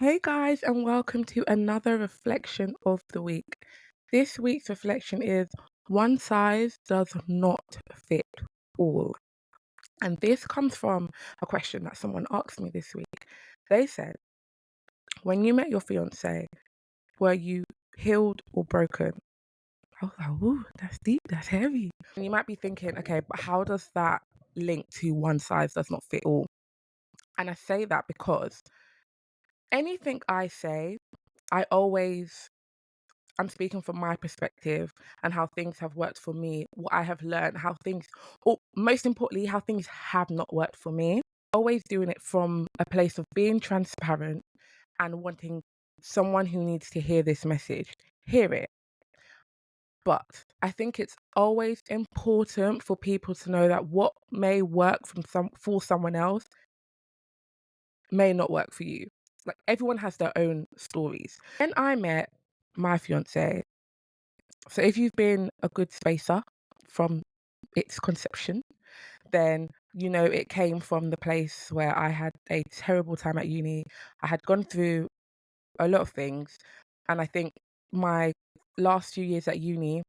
Hey guys, and welcome to another reflection of the week. This week's reflection is one size does not fit all. And this comes from a question that someone asked me this week. They said, when you met your fiance, were you healed or broken? I was like, ooh, that's deep, that's heavy. And you might be thinking, okay, but how does that link to one size does not fit all? And I say that because anything I say, I always I'm speaking from my perspective and how things have worked for me, what I have learned, how things, or most importantly, how things have not worked for me. Always doing it from a place of being transparent and wanting someone who needs to hear this message, hear it. But I think it's always important for people to know that what may work for someone else may not work for you. Like everyone has their own stories. When I met my fiance, so if you've been a good spacer from its conception, then you know it came from the place where I had a terrible time at uni. I had gone through a lot of things, and I think my last few years at uni,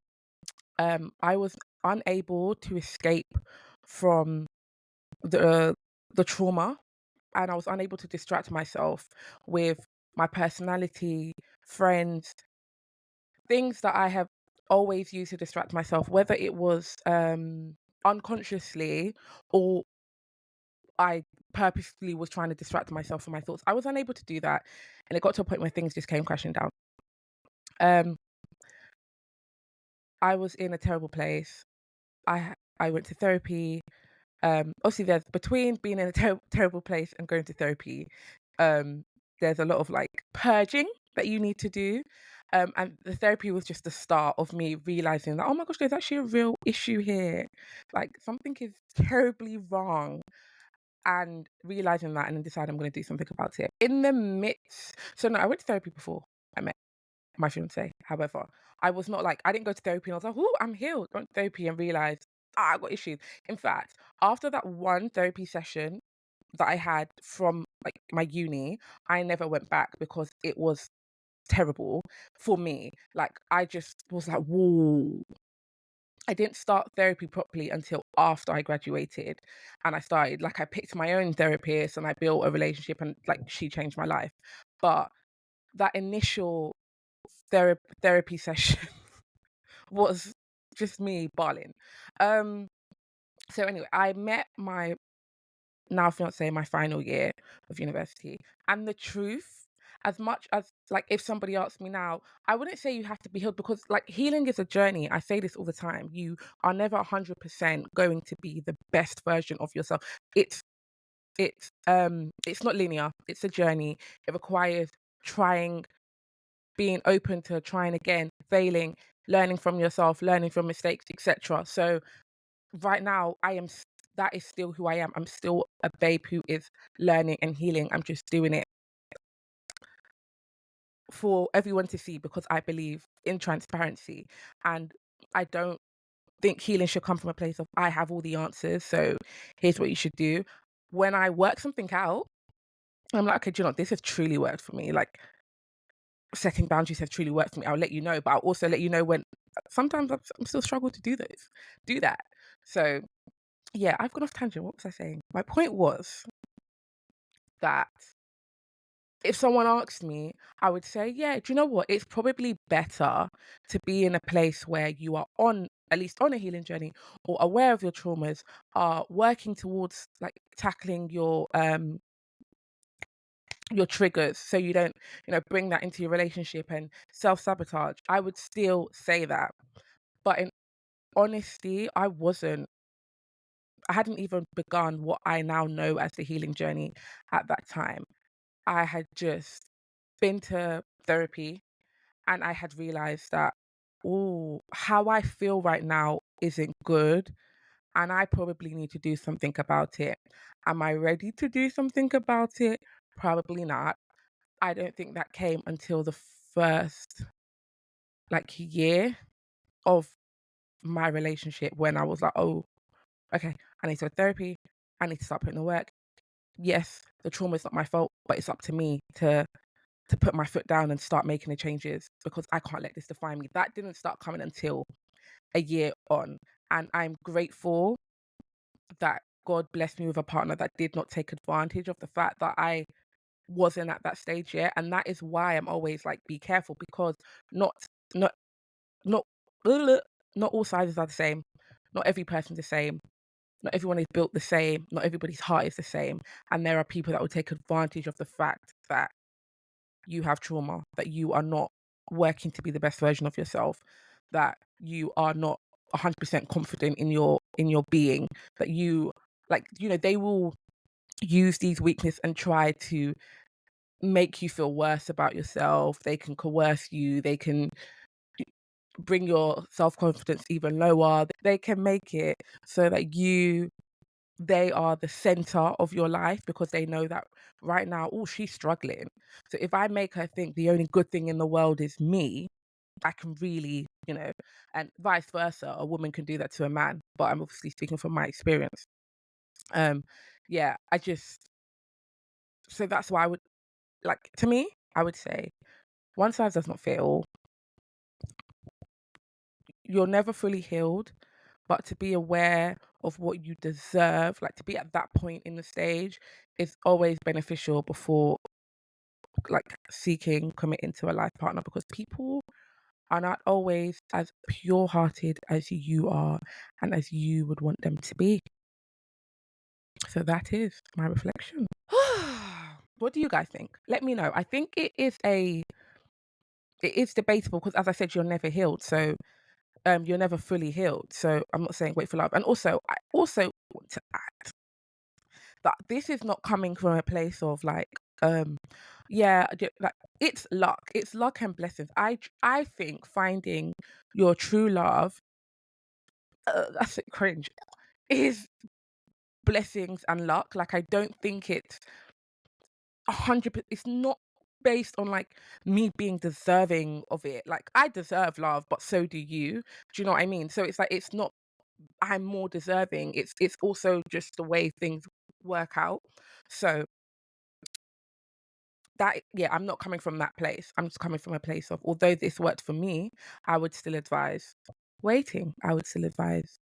I was unable to escape from the the trauma, and I was unable to distract myself with my personality, friends, things that I have always used to distract myself, whether it was unconsciously or I purposely was trying to distract myself from my thoughts. I was unable to do that, and it got to a point where things just came crashing down. Um, I was in a terrible place. I went to therapy. Obviously, there's between being in a terrible place and going to therapy, um, there's a lot of like purging that you need to do. And the therapy was just the start of me realizing that, oh my gosh, there's actually a real issue here. Like something is terribly wrong. And realizing that and then decide I'm going to do something about it. In the midst, so no, I went to therapy before I met my fiance. However, I was not like, I didn't go to therapy and I was like, oh, I'm healed. I went to therapy and realized, I got issues. In fact, after that one therapy session that I had from like my uni, I never went back because it was terrible for me. Like, I just was like, whoa. I didn't start therapy properly until after I graduated and I started like I picked my own therapist and I built a relationship and like she changed my life. But that initial therapy session was just me bawling. Um, so anyway, I met my now fiance my final year of university, and the truth, as much as like if somebody asked me now, I wouldn't say you have to be healed because like healing is a journey. I say this all the time. You are never 100% going to be the best version of yourself. It's it's not linear. It's a journey. It requires trying, being open to trying again, failing, learning from yourself, learning from mistakes, etc. So right now, that is still who I am. I'm still a babe who is learning and healing. I'm just doing it for everyone to see because I believe in transparency. And I don't think healing should come from a place of I have all the answers. So here's what you should do. When I work something out, I'm like, okay, do you know what? This has truly worked for me. Like setting boundaries have truly worked for me. I'll let you know, but I'll also let you know when sometimes I'm still struggle to do that. So yeah, I've gone off tangent. What was I saying? My point was that if someone asked me, I would say, yeah, do you know what? It's probably better to be in a place where you are on, at least on a healing journey or aware of your traumas, are working towards like tackling your triggers so you don't, bring that into your relationship and self-sabotage. I would still say that. But in honesty, I hadn't even begun what I now know as the healing journey at that time. I had just been to therapy and I had realized that, oh, how I feel right now isn't good. And I probably need to do something about it. Am I ready to do something about it? Probably not. I don't think that came until the first like year of my relationship when I was like, oh, okay, I need to go to therapy. I need to start putting the work. Yes, the trauma is not my fault, but it's up to me to to put my foot down and start making the changes because I can't let this define me. That didn't start coming until a year on. And I'm grateful that God blessed me with a partner that did not take advantage of the fact that I wasn't at that stage yet. And that is why I'm always like, be careful, because not not not not all sizes are the same. Not every person's the same. Not everyone is built the same. Not everybody's heart is the same. And there are people that will take advantage of the fact that you have trauma, that you are not working to be the best version of yourself, that you are not 100% confident in your being, that you like, they will use these weaknesses and try to make you feel worse about yourself. They can coerce you, they can bring your self-confidence even lower. They can make it so that they are the center of your life because they know that right now, oh, she's struggling. So if I make her think the only good thing in the world is me, I can really, and vice versa. A woman can do that to a man, but I'm obviously speaking from my experience. Um, yeah, so that's why I would like, to me, I would say one size does not fit all. You're never fully healed, but to be aware of what you deserve, like to be at that point in the stage, is always beneficial before like seeking committing to a life partner, because people are not always as pure hearted as you are and as you would want them to be. So that is my reflection. What do you guys think? Let me know. I think it is debatable because, as I said, you're never healed. So you're never fully healed. So I'm not saying wait for love. And also, I also want to add that this is not coming from a place of like, yeah, like it's luck and blessings. I think finding your true love, that's it, cringe, is blessings and luck. Like I don't think it's 100%. It's not based on like me being deserving of it. Like I deserve love, but so do you. Do you know what I mean? So it's like it's not I'm more deserving. It's also just the way things work out. So that, yeah, I'm not coming from that place. I'm just coming from a place of, although this worked for me, I would still advise waiting. I would still advise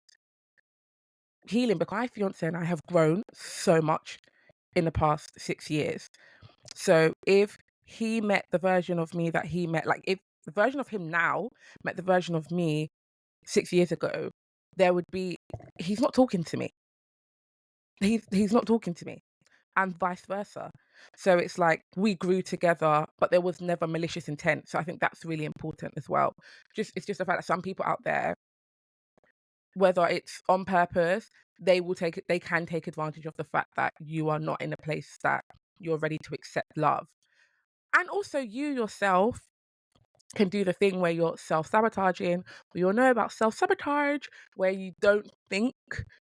healing, because my fiance and I have grown so much in the past 6 years. So if he met the version of me that he met, like if the version of him now met the version of me 6 years ago, there would be, he's not talking to me. He's not talking to me, and vice versa. So it's like we grew together, but there was never malicious intent. So I think that's really important as well. It's just the fact that some people out there, whether it's on purpose, they can take advantage of the fact that you are not in a place that you're ready to accept love. And also you yourself can do the thing where you're self-sabotaging. We all know about self-sabotage, where you don't think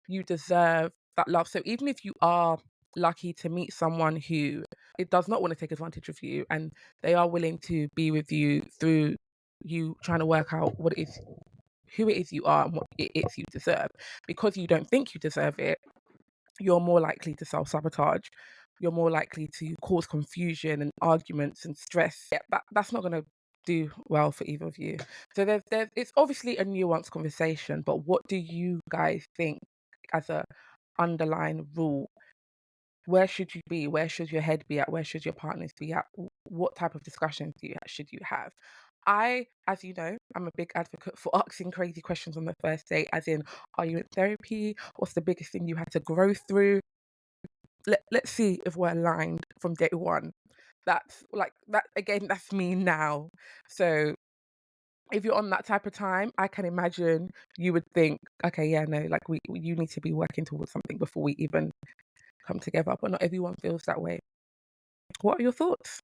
you deserve that love. So even if you are lucky to meet someone who it does not want to take advantage of you, and they are willing to be with you through you trying to work out who it is you are and what it is you deserve, because you don't think you deserve it, you're more likely to self-sabotage. You're more likely to cause confusion and arguments and stress. Yeah, that's not going to do well for either of you. So it's obviously a nuanced conversation, but what do you guys think as a underlying rule? Where should you be? Where should your head be at? Where should your partners be at? What type of discussions should you have? As you know, I'm a big advocate for asking crazy questions on the first date, as in, are you in therapy? What's the biggest thing you had to grow through? Let's see if we're aligned from day one. That's like that again, that's me now. So if you're on that type of time, I can imagine you would think, okay, yeah, no, like you need to be working towards something before we even come together. But not everyone feels that way. What are your thoughts?